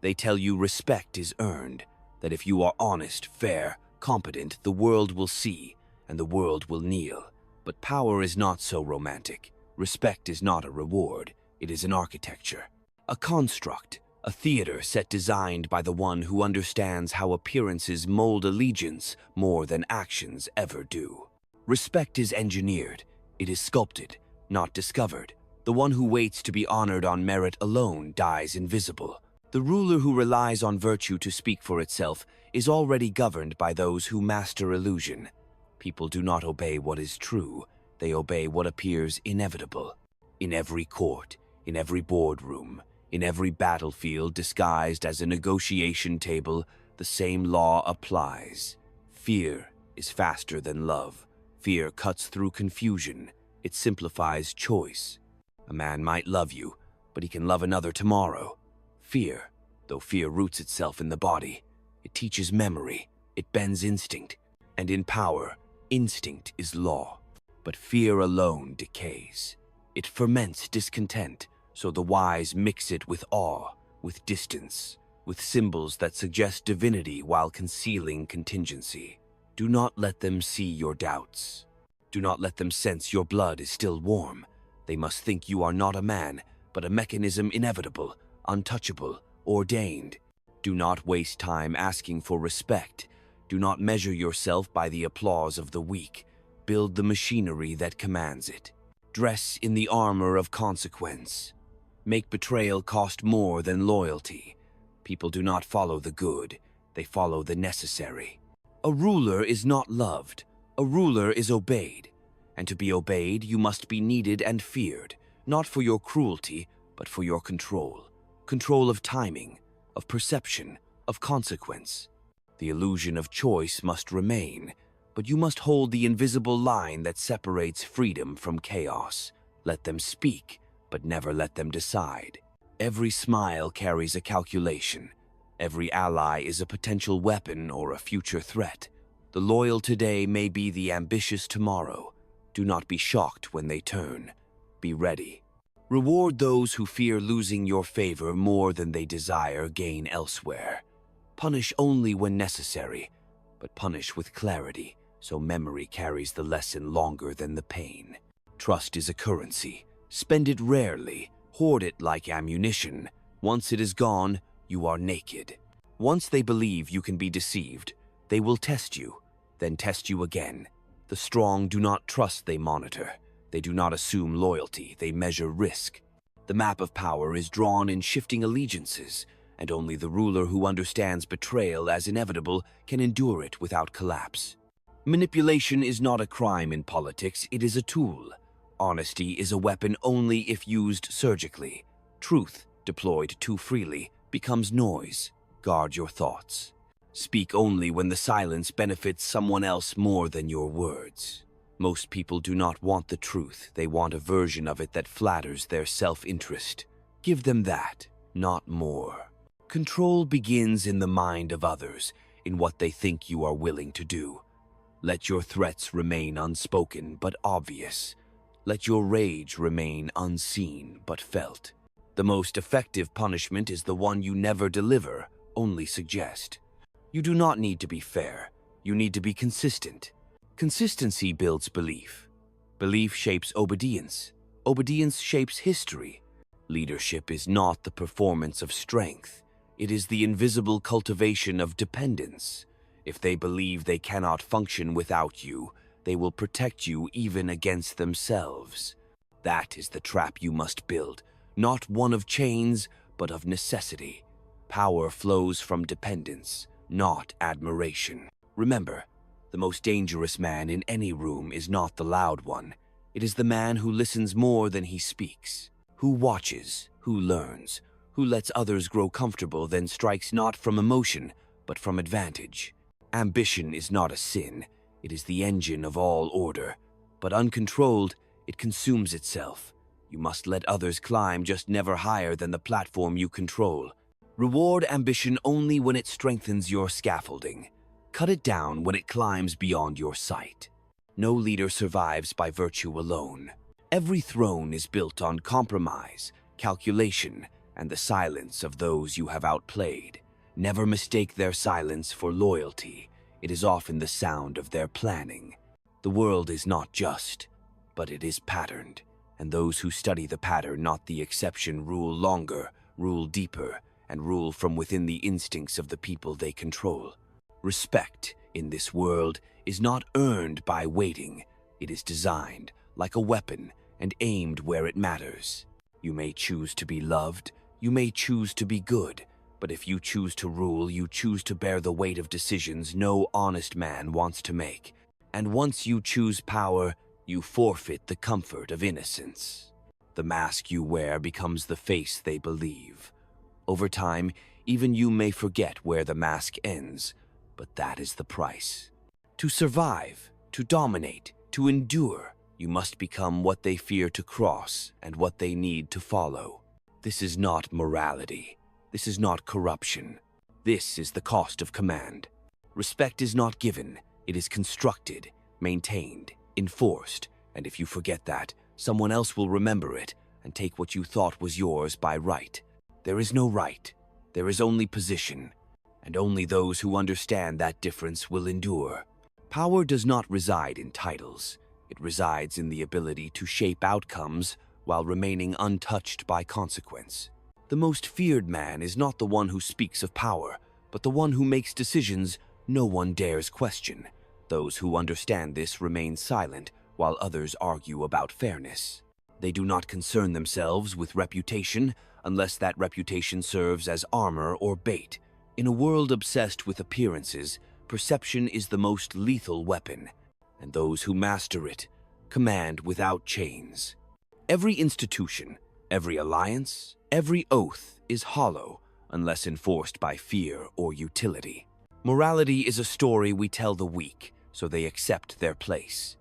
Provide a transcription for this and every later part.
They tell you respect is earned, that if you are honest, fair, competent, the world will see, and the world will kneel. But power is not so romantic. Respect is not a reward, it is an architecture, a construct, a theater set designed by the one who understands how appearances mold allegiance more than actions ever do. Respect is engineered, it is sculpted, not discovered. The one who waits to be honored on merit alone dies invisible. The ruler who relies on virtue to speak for itself is already governed by those who master illusion. People do not obey what is true, they obey what appears inevitable. In every court, in every boardroom, in every battlefield disguised as a negotiation table, the same law applies. Fear is faster than love. Fear cuts through confusion. It simplifies choice. A man might love you, but he can love another tomorrow. Fear, though fear roots itself in the body, it teaches memory, it bends instinct, and in power, instinct is law. But fear alone decays. It ferments discontent, so the wise mix it with awe, with distance, with symbols that suggest divinity while concealing contingency. Do not let them see your doubts. Do not let them sense your blood is still warm. They must think you are not a man, but a mechanism inevitable, untouchable, ordained. Do not waste time asking for respect. Do not measure yourself by the applause of the weak. Build the machinery that commands it. Dress in the armor of consequence. Make betrayal cost more than loyalty. People do not follow the good, they follow the necessary. A ruler is not loved, a ruler is obeyed. And to be obeyed, you must be needed and feared, not for your cruelty, but for your control. Control of timing, of perception, of consequence. The illusion of choice must remain, but you must hold the invisible line that separates freedom from chaos. Let them speak, but never let them decide. Every smile carries a calculation. Every ally is a potential weapon or a future threat. The loyal today may be the ambitious tomorrow. Do not be shocked when they turn. Be ready. Reward those who fear losing your favor more than they desire gain elsewhere. Punish only when necessary, but punish with clarity, so memory carries the lesson longer than the pain. Trust is a currency. Spend it rarely, hoard it like ammunition. Once it is gone, you are naked. Once they believe you can be deceived, they will test you, then test you again. The strong do not trust, they monitor. They do not assume loyalty, they measure risk. The map of power is drawn in shifting allegiances, and only the ruler who understands betrayal as inevitable can endure it without collapse. Manipulation is not a crime in politics, it is a tool. Honesty is a weapon only if used surgically. Truth, deployed too freely, becomes noise. Guard your thoughts. Speak only when the silence benefits someone else more than your words. Most people do not want the truth, they want a version of it that flatters their self-interest. Give them that, not more. Control begins in the mind of others, in what they think you are willing to do. Let your threats remain unspoken but obvious. Let your rage remain unseen but felt. The most effective punishment is the one you never deliver, only suggest. You do not need to be fair, you need to be consistent. Consistency builds belief. Belief shapes obedience. Obedience shapes history. Leadership is not the performance of strength. It is the invisible cultivation of dependence. If they believe they cannot function without you, they will protect you even against themselves. That is the trap you must build, not one of chains, but of necessity. Power flows from dependence, not admiration. Remember, the most dangerous man in any room is not the loud one. It is the man who listens more than he speaks, who watches, who learns, who lets others grow comfortable, then strikes not from emotion, but from advantage. Ambition is not a sin. It is the engine of all order, but uncontrolled, it consumes itself. You must let others climb, just never higher than the platform you control. Reward ambition only when it strengthens your scaffolding. Cut it down when it climbs beyond your sight. No leader survives by virtue alone. Every throne is built on compromise, calculation, and the silence of those you have outplayed. Never mistake their silence for loyalty. It is often the sound of their planning. The world is not just, but it is patterned, and those who study the pattern, not the exception, rule longer, rule deeper, and rule from within the instincts of the people they control. Respect in this world is not earned by waiting. It is designed like a weapon and aimed where it matters. You may choose to be loved, you may choose to be good, but if you choose to rule, you choose to bear the weight of decisions no honest man wants to make. And once you choose power, you forfeit the comfort of innocence. The mask you wear becomes the face they believe. Over time, even you may forget where the mask ends, but that is the price. To survive, to dominate, to endure, you must become what they fear to cross and what they need to follow. This is not morality. This is not corruption. This is the cost of command. Respect is not given. It is constructed, maintained, enforced, and if you forget that, someone else will remember it and take what you thought was yours by right. There is no right. There is only position, and only those who understand that difference will endure. Power does not reside in titles. It resides in the ability to shape outcomes while remaining untouched by consequence. The most feared man is not the one who speaks of power, but the one who makes decisions no one dares question. Those who understand this remain silent while others argue about fairness. They do not concern themselves with reputation unless that reputation serves as armor or bait. In a world obsessed with appearances, perception is the most lethal weapon, and those who master it command without chains. Every institution, every alliance, every oath is hollow unless enforced by fear or utility. Morality is a story we tell the weak, so they accept their place.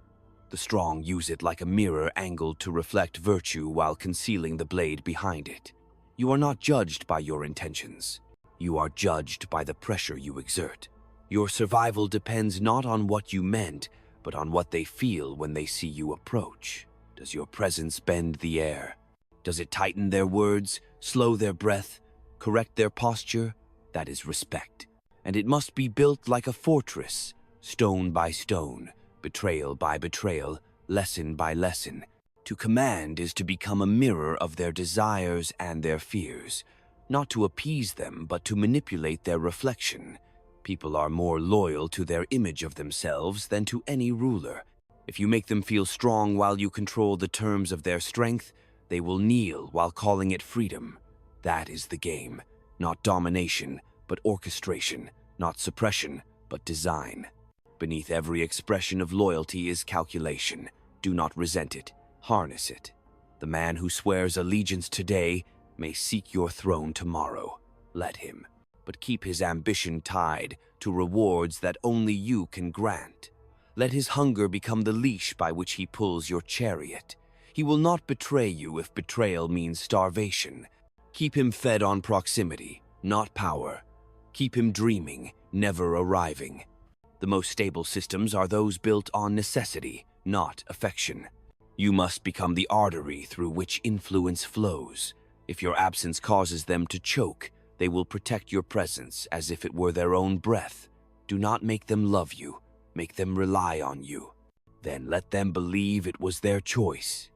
The strong use it like a mirror angled to reflect virtue while concealing the blade behind it. You are not judged by your intentions. You are judged by the pressure you exert. Your survival depends not on what you meant, but on what they feel when they see you approach. Does your presence bend the air? Does it tighten their words, slow their breath, correct their posture? That is respect. And it must be built like a fortress, stone by stone, betrayal by betrayal, lesson by lesson. To command is to become a mirror of their desires and their fears, not to appease them, but to manipulate their reflection. People are more loyal to their image of themselves than to any ruler. If you make them feel strong while you control the terms of their strength, they will kneel while calling it freedom. That is the game, not domination, but orchestration, not suppression, but design. Beneath every expression of loyalty is calculation. Do not resent it, harness it. The man who swears allegiance today may seek your throne tomorrow. Let him, but keep his ambition tied to rewards that only you can grant. Let his hunger become the leash by which he pulls your chariot. He will not betray you if betrayal means starvation. Keep him fed on proximity, not power. Keep him dreaming, never arriving. The most stable systems are those built on necessity, not affection. You must become the artery through which influence flows. If your absence causes them to choke, they will protect your presence as if it were their own breath. Do not make them love you, make them rely on you. Then let them believe it was their choice.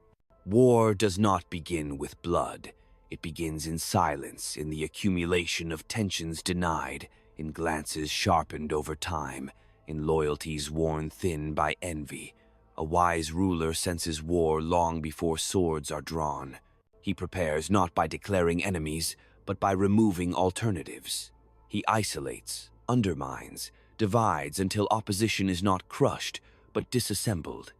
War does not begin with blood. It begins in silence, in the accumulation of tensions denied, in glances sharpened over time, in loyalties worn thin by envy. A wise ruler senses war long before swords are drawn. He prepares not by declaring enemies, but by removing alternatives. He isolates, undermines, divides until opposition is not crushed, but disassembled.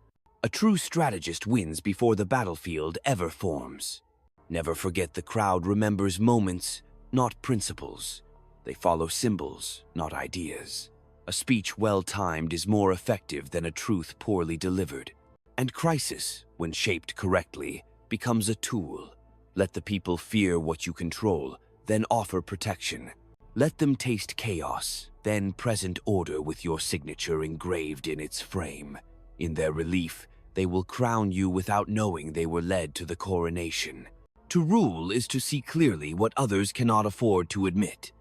A true strategist wins before the battlefield ever forms. Never forget the crowd remembers moments, not principles. They follow symbols, not ideas. A speech well-timed is more effective than a truth poorly delivered. And crisis, when shaped correctly, becomes a tool. Let the people fear what you control, then offer protection. Let them taste chaos, then present order with your signature engraved in its frame. In their relief, they will crown you without knowing they were led to the coronation. To rule is to see clearly what others cannot afford to admit.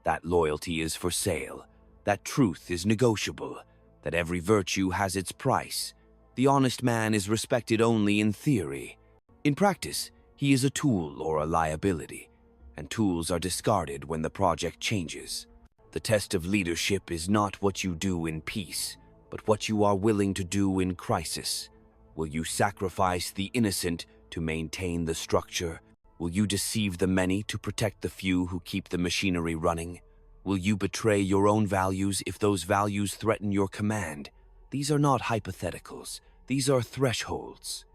That loyalty is for sale, that truth is negotiable, that every virtue has its price. The honest man is respected only in theory. In practice, he is a tool or a liability, and tools are discarded when the project changes. The test of leadership is not what you do in peace, but what you are willing to do in crisis. Will you sacrifice the innocent to maintain the structure? Will you deceive the many to protect the few who keep the machinery running? Will you betray your own values if those values threaten your command? These are not hypotheticals. These are thresholds.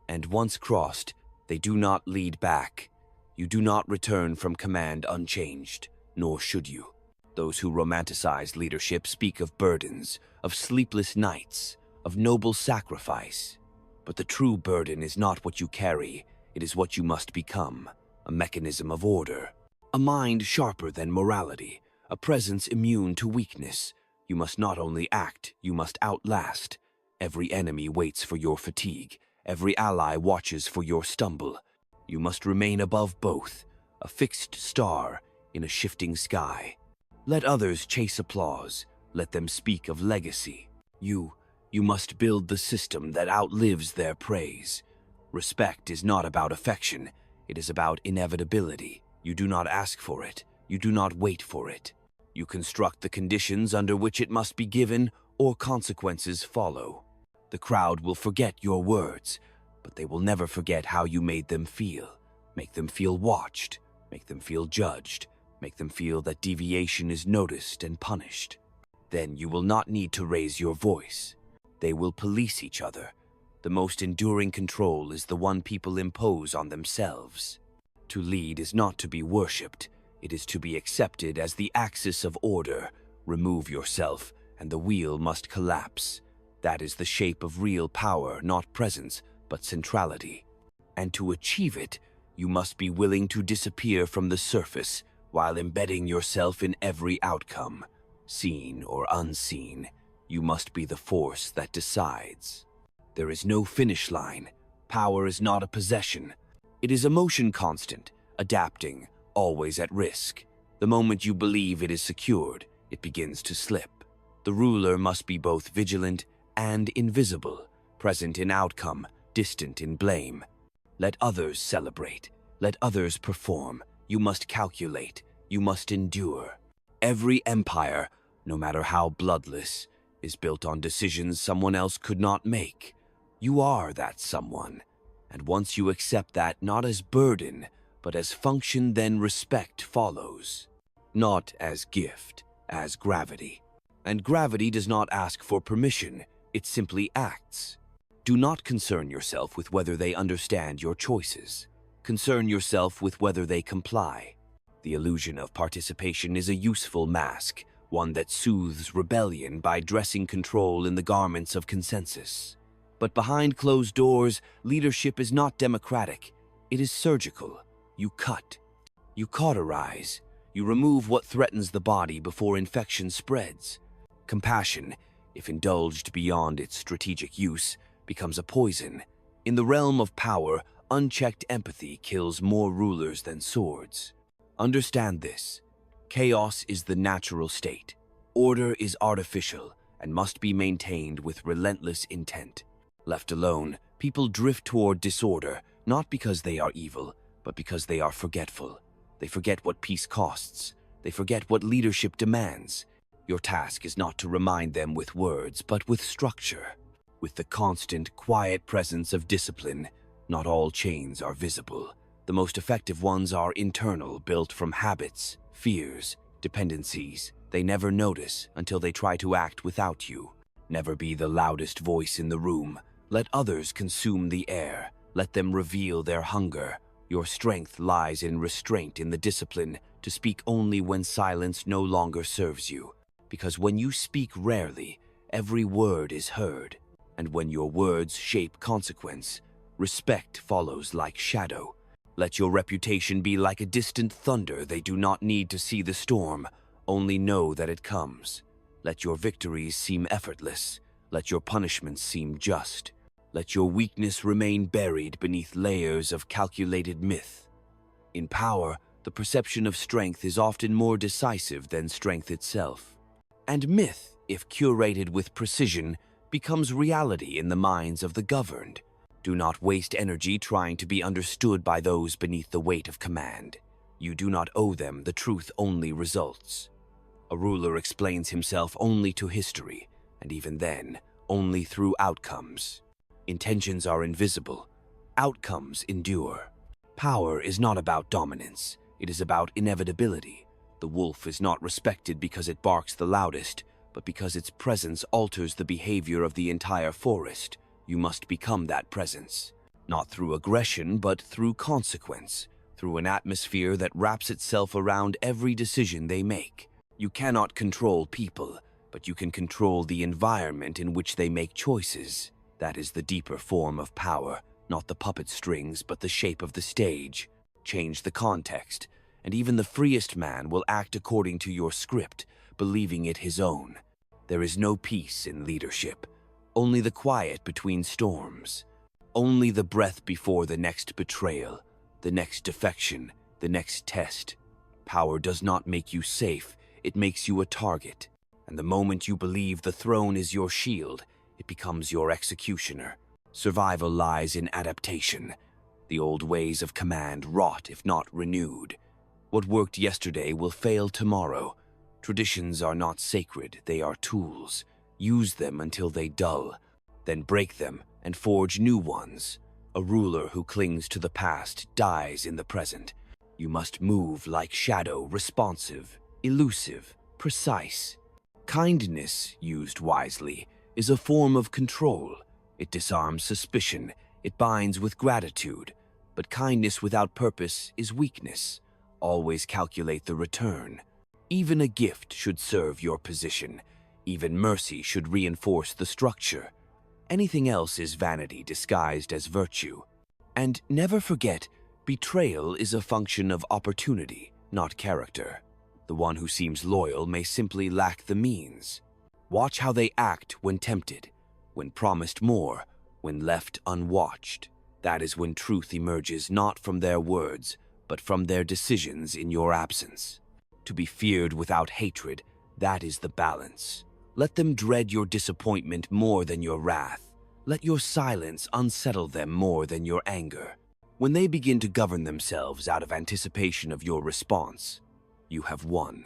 And once crossed, they do not lead back. You do not return from command unchanged, nor should you. Those who romanticize leadership speak of burdens, of sleepless nights, of noble sacrifice. But the true burden is not what you carry, it is what you must become, a mechanism of order, a mind sharper than morality, a presence immune to weakness. You must not only act, you must outlast. Every enemy waits for your fatigue, every ally watches for your stumble. You must remain above both, a fixed star in a shifting sky. Let others chase applause, let them speak of legacy. You must build the system that outlives their praise. Respect is not about affection, it is about inevitability. You do not ask for it, you do not wait for it. You construct the conditions under which it must be given, or consequences follow. The crowd will forget your words, but they will never forget how you made them feel. Make them feel watched, make them feel judged, make them feel that deviation is noticed and punished. Then you will not need to raise your voice. They will police each other. The most enduring control is the one people impose on themselves. To lead is not to be worshipped, it is to be accepted as the axis of order. Remove yourself, and the wheel must collapse. That is the shape of real power, not presence, but centrality. And to achieve it, you must be willing to disappear from the surface while embedding yourself in every outcome. Seen or unseen, you must be the force that decides. There is no finish line. Power is not a possession. It is a motion constant, adapting, always at risk. The moment you believe it is secured, it begins to slip. The ruler must be both vigilant and invisible, present in outcome, distant in blame. Let others celebrate. Let others perform. You must calculate. You must endure. Every empire, no matter how bloodless, is built on decisions someone else could not make. You are that someone. And once you accept that not as burden, but as function, then respect follows. Not as gift, as gravity. And gravity does not ask for permission, it simply acts. Do not concern yourself with whether they understand your choices. Concern yourself with whether they comply. The illusion of participation is a useful mask, one that soothes rebellion by dressing control in the garments of consensus. But behind closed doors, leadership is not democratic. It is surgical. You cut. You cauterize. You remove what threatens the body before infection spreads. Compassion, if indulged beyond its strategic use, becomes a poison. In the realm of power, unchecked empathy kills more rulers than swords. Understand this. Chaos is the natural state. Order is artificial and must be maintained with relentless intent. Left alone, people drift toward disorder, not because they are evil, but because they are forgetful. They forget what peace costs. They forget what leadership demands. Your task is not to remind them with words, but with structure. With the constant, quiet presence of discipline, not all chains are visible. The most effective ones are internal, built from habits, fears, dependencies. They never notice until they try to act without you. Never be the loudest voice in the room. Let others consume the air. Let them reveal their hunger. Your strength lies in restraint, in the discipline to speak only when silence no longer serves you. Because when you speak rarely, every word is heard. And when your words shape consequence, respect follows like shadow. Let your reputation be like a distant thunder. They do not need to see the storm, only know that it comes. Let your victories seem effortless. Let your punishments seem just. Let your weakness remain buried beneath layers of calculated myth. In power, the perception of strength is often more decisive than strength itself. And myth, if curated with precision, becomes reality in the minds of the governed. Do not waste energy trying to be understood by those beneath the weight of command. You do not owe them the truth, only results. A ruler explains himself only to history, and even then, only through outcomes. Intentions are invisible. Outcomes endure. Power is not about dominance. It is about inevitability. The wolf is not respected because it barks the loudest, but because its presence alters the behavior of the entire forest. You must become that presence, not through aggression, but through consequence, through an atmosphere that wraps itself around every decision they make. You cannot control people, but you can control the environment in which they make choices. That is the deeper form of power, not the puppet strings, but the shape of the stage. Change the context, and even the freest man will act according to your script, believing it his own. There is no peace in leadership, only the quiet between storms, only the breath before the next betrayal, the next defection, the next test. Power does not make you safe, it makes you a target. And the moment you believe the throne is your shield, it becomes your executioner. Survival lies in adaptation. The old ways of command rot if not renewed. What worked yesterday will fail tomorrow. Traditions are not sacred, they are tools. Use them until they dull, then break them and forge new ones. A ruler who clings to the past dies in the present. You must move like shadow, responsive, elusive, precise. Kindness, used wisely, is a form of control. It disarms suspicion, it binds with gratitude. But kindness without purpose is weakness. Always calculate the return. Even a gift should serve your position. Even mercy should reinforce the structure. Anything else is vanity disguised as virtue. And never forget, betrayal is a function of opportunity, not character. The one who seems loyal may simply lack the means. Watch how they act when tempted, when promised more, when left unwatched. That is when truth emerges not from their words, but from their decisions in your absence. To be feared without hatred, that is the balance. Let them dread your disappointment more than your wrath. Let your silence unsettle them more than your anger. When they begin to govern themselves out of anticipation of your response, you have won.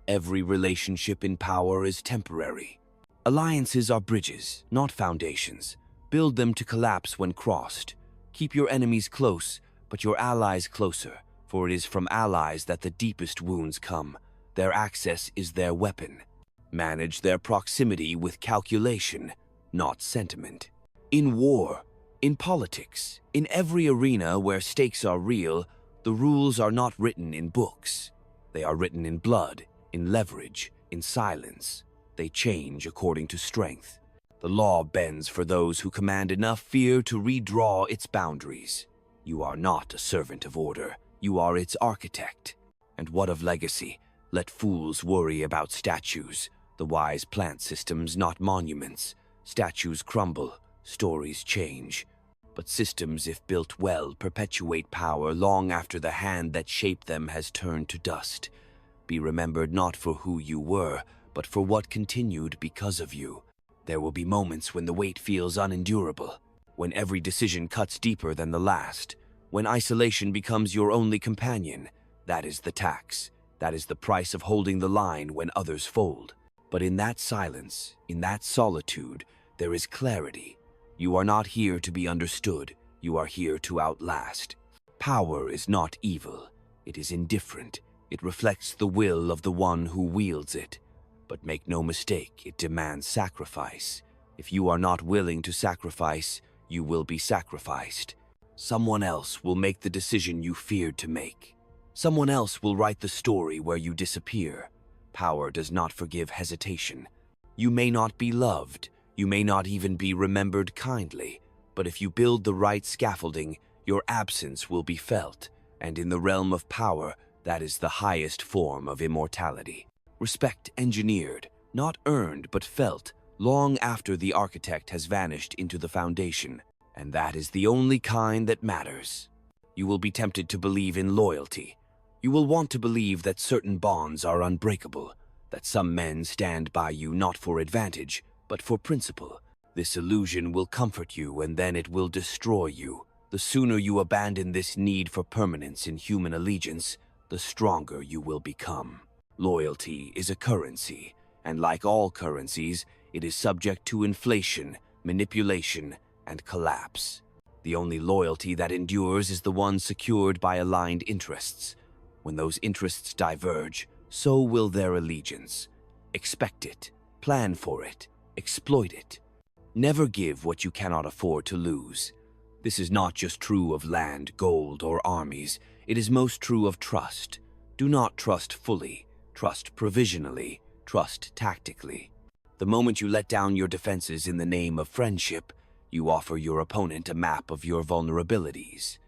Every relationship in power is temporary. Alliances are bridges, not foundations. Build them to collapse when crossed. Keep your enemies close, but your allies closer, for it is from allies that the deepest wounds come. Their access is their weapon. Manage their proximity with calculation, not sentiment. In war, in politics, in every arena where stakes are real, the rules are not written in books. They are written in blood, in leverage, in silence. They change according to strength. The law bends for those who command enough fear to redraw its boundaries. You are not a servant of order. You are its architect. And what of legacy? Let fools worry about statues. The wise plant systems, not monuments. Statues crumble, stories change. But systems, if built well, perpetuate power long after the hand that shaped them has turned to dust. Be remembered not for who you were, but for what continued because of you. There will be moments when the weight feels unendurable, when every decision cuts deeper than the last, when isolation becomes your only companion. That is the tax. That is the price of holding the line when others fold. But in that silence, in that solitude, there is clarity. You are not here to be understood. You are here to outlast. Power is not evil. It is indifferent. It reflects the will of the one who wields it. But make no mistake, it demands sacrifice. If you are not willing to sacrifice, you will be sacrificed. Someone else will make the decision you feared to make. Someone else will write the story where you disappear. Power does not forgive hesitation. You may not be loved. You may not even be remembered kindly. But if you build the right scaffolding, your absence will be felt. And in the realm of power, that is the highest form of immortality. Respect engineered, not earned but felt, long after the architect has vanished into the foundation. And that is the only kind that matters. You will be tempted to believe in loyalty. You will want to believe that certain bonds are unbreakable, that some men stand by you not for advantage, but for principle. This illusion will comfort you, and then it will destroy you. The sooner you abandon this need for permanence in human allegiance, the stronger you will become. Loyalty is a currency, and like all currencies, it is subject to inflation, manipulation, and collapse. The only loyalty that endures is the one secured by aligned interests. When those interests diverge, so will their allegiance. Expect it, plan for it, exploit it. Never give what you cannot afford to lose. This is not just true of land, gold, or armies. It is most true of trust. Do not trust fully. Trust provisionally. Trust tactically. The moment you let down your defenses in the name of friendship, you offer your opponent a map of your vulnerabilities.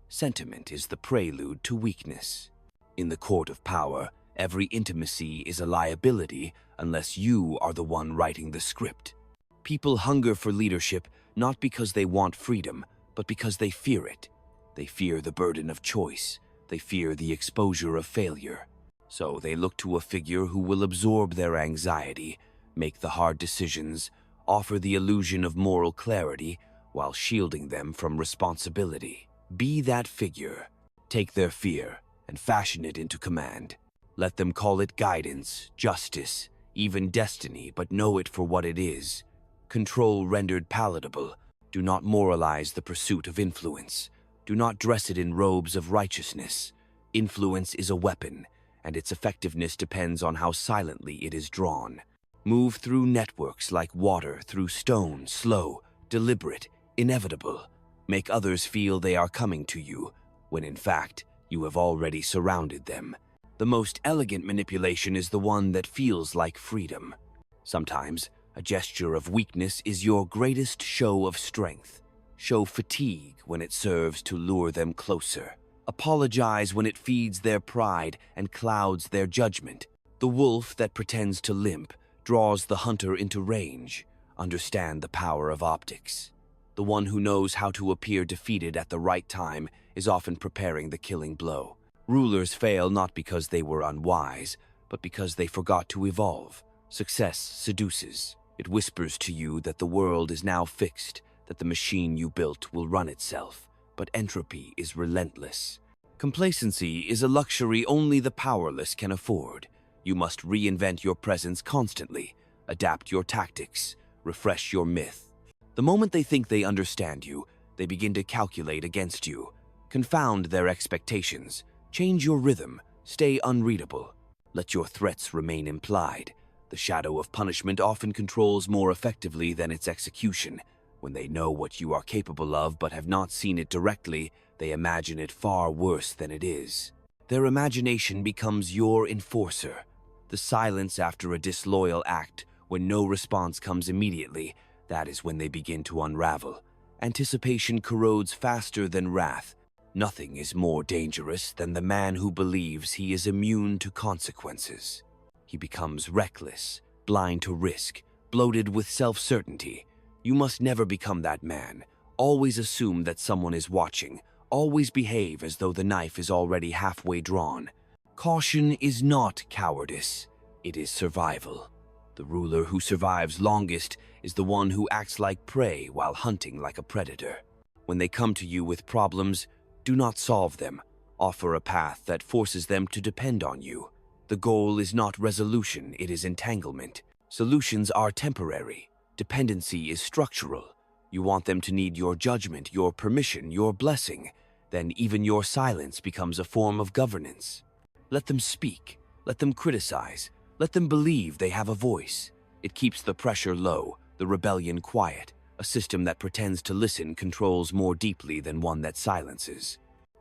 Sentiment is the prelude to weakness. In the court of power, every intimacy is a liability unless you are the one writing the script. People hunger for leadership not because they want freedom, but because they fear it. They fear the burden of choice. They fear the exposure of failure. So they look to a figure who will absorb their anxiety, make the hard decisions, offer the illusion of moral clarity while shielding them from responsibility. Be that figure. Take their fear and fashion it into command. Let them call it guidance, justice, even destiny, but know it for what it is. Control rendered palatable. Do not moralize the pursuit of influence. Do not dress it in robes of righteousness. Influence is a weapon, and its effectiveness depends on how silently it is drawn. Move through networks like water through stone, slow, deliberate, inevitable. Make others feel they are coming to you, when in fact, you have already surrounded them. The most elegant manipulation is the one that feels like freedom. Sometimes, a gesture of weakness is your greatest show of strength. Show fatigue when it serves to lure them closer. Apologize when it feeds their pride and clouds their judgment. The wolf that pretends to limp draws the hunter into range. Understand the power of optics. The one who knows how to appear defeated at the right time is often preparing the killing blow. Rulers fail not because they were unwise, but because they forgot to evolve. Success seduces. It whispers to you that the world is now fixed, that the machine you built will run itself, but entropy is relentless. Complacency is a luxury only the powerless can afford. You must reinvent your presence constantly, adapt your tactics, refresh your myth. The moment they think they understand you, they begin to calculate against you. Confound their expectations, change your rhythm, stay unreadable. Let your threats remain implied. The shadow of punishment often controls more effectively than its execution. When they know what you are capable of but have not seen it directly, they imagine it far worse than it is. Their imagination becomes your enforcer. The silence after a disloyal act, when no response comes immediately, that is when they begin to unravel. Anticipation corrodes faster than wrath. Nothing is more dangerous than the man who believes he is immune to consequences. He becomes reckless, blind to risk, bloated with self-certainty. You must never become that man. Always assume that someone is watching. Always behave as though the knife is already halfway drawn. Caution is not cowardice. It is survival. The ruler who survives longest is the one who acts like prey while hunting like a predator. When they come to you with problems, do not solve them. Offer a path that forces them to depend on you. The goal is not resolution, it is entanglement. Solutions are temporary. Dependency is structural. You want them to need your judgment, your permission, your blessing. Then even your silence becomes a form of governance. Let them speak. Let them criticize. Let them believe they have a voice. It keeps the pressure low, the rebellion quiet. A system that pretends to listen controls more deeply than one that silences.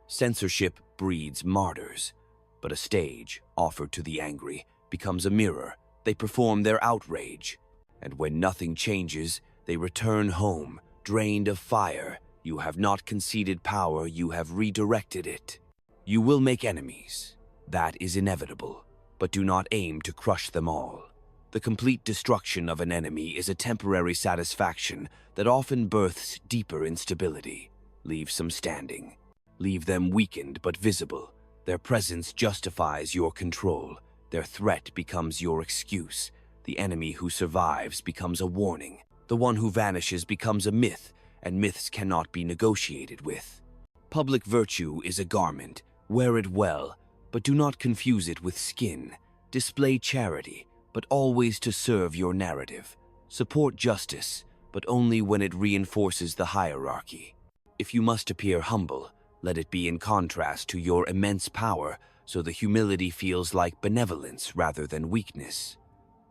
Censorship breeds martyrs. But a stage, offered to the angry, becomes a mirror. They perform their outrage. And when nothing changes, they return home, drained of fire. You have not conceded power, you have redirected it. You will make enemies. That is inevitable. But do not aim to crush them all. The complete destruction of an enemy is a temporary satisfaction that often births deeper instability. Leave some standing. Leave them weakened but visible. Their presence justifies your control. Their threat becomes your excuse. The enemy who survives becomes a warning. The one who vanishes becomes a myth, and myths cannot be negotiated with. Public virtue is a garment. Wear it well, but do not confuse it with skin. Display charity, but always to serve your narrative. Support justice, but only when it reinforces the hierarchy. If you must appear humble, let it be in contrast to your immense power, so the humility feels like benevolence rather than weakness.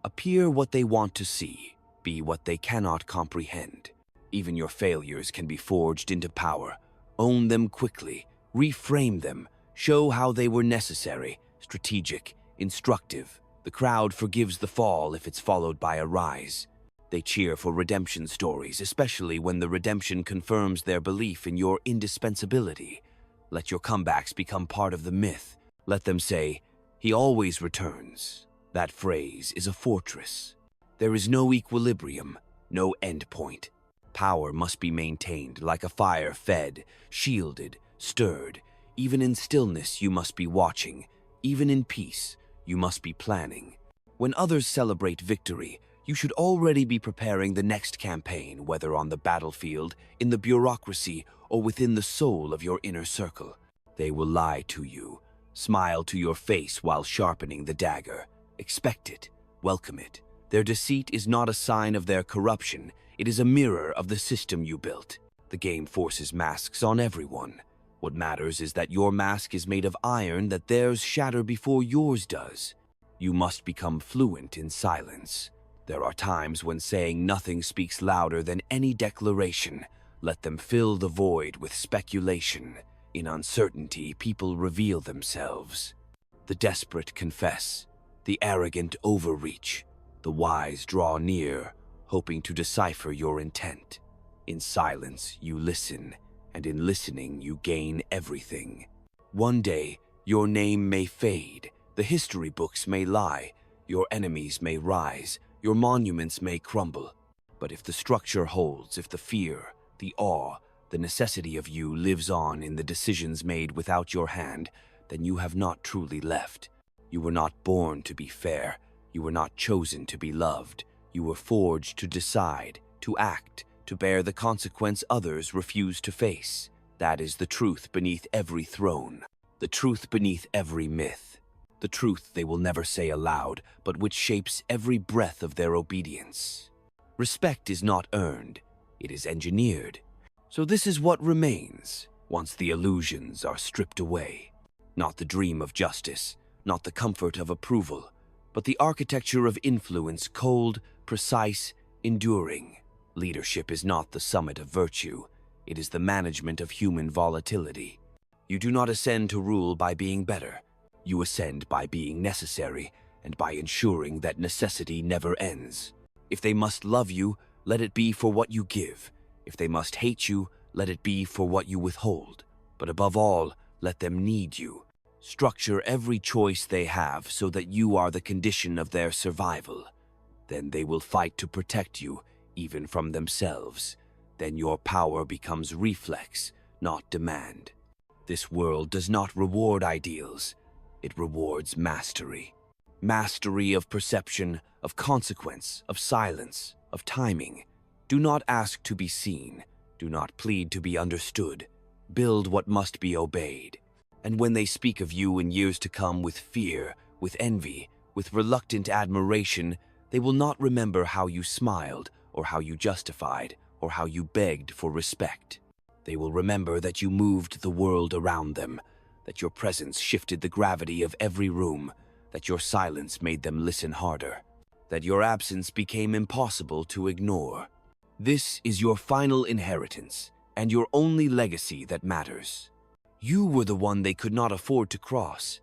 Appear what they want to see, be what they cannot comprehend. Even your failures can be forged into power. Own them quickly, reframe them, show how they were necessary, strategic, instructive. The crowd forgives the fall if it's followed by a rise. They cheer for redemption stories, especially when the redemption confirms their belief in your indispensability. Let your comebacks become part of the myth. Let them say, "He always returns." That phrase is a fortress. There is no equilibrium, no end point. Power must be maintained like a fire, fed, shielded, stirred. Even in stillness, you must be watching. Even in peace, you must be planning. When others celebrate victory, you should already be preparing the next campaign, whether on the battlefield, in the bureaucracy, or within the soul of your inner circle. They will lie to you, smile to your face while sharpening the dagger. Expect it, welcome it. Their deceit is not a sign of their corruption, it is a mirror of the system you built. The game forces masks on everyone. What matters is that your mask is made of iron, that theirs shatter before yours does. You must become fluent in silence. There are times when saying nothing speaks louder than any declaration. Let them fill the void with speculation. In uncertainty, people reveal themselves. The desperate confess. The arrogant overreach. The wise draw near, hoping to decipher your intent. In silence, you listen, and in listening, you gain everything. One day, your name may fade, the history books may lie, your enemies may rise, your monuments may crumble. But if the structure holds, if the fear, the awe, the necessity of you lives on in the decisions made without your hand, then you have not truly left. You were not born to be fair. You were not chosen to be loved. You were forged to decide, to act, to bear the consequence others refuse to face. That is the truth beneath every throne, the truth beneath every myth, the truth they will never say aloud, but which shapes every breath of their obedience. Respect is not earned, it is engineered. So this is what remains once the illusions are stripped away. Not the dream of justice, not the comfort of approval, but the architecture of influence, cold, precise, enduring. Leadership is not the summit of virtue, it is the management of human volatility. You do not ascend to rule by being better. You ascend by being necessary and by ensuring that necessity never ends. If they must love you, let it be for what you give. If they must hate you, let it be for what you withhold. But above all, let them need you. Structure every choice they have so that you are the condition of their survival. Then they will fight to protect you, even from themselves. Then your power becomes reflex, not demand. This world does not reward ideals. It rewards mastery. Mastery of perception, of consequence, of silence, of timing. Do not ask to be seen. Do not plead to be understood. Build what must be obeyed. And when they speak of you in years to come with fear, with envy, with reluctant admiration, they will not remember how you smiled, or how you justified, or how you begged for respect. They will remember that you moved the world around them, that your presence shifted the gravity of every room, that your silence made them listen harder, that your absence became impossible to ignore. This is your final inheritance, and your only legacy that matters. You were the one they could not afford to cross.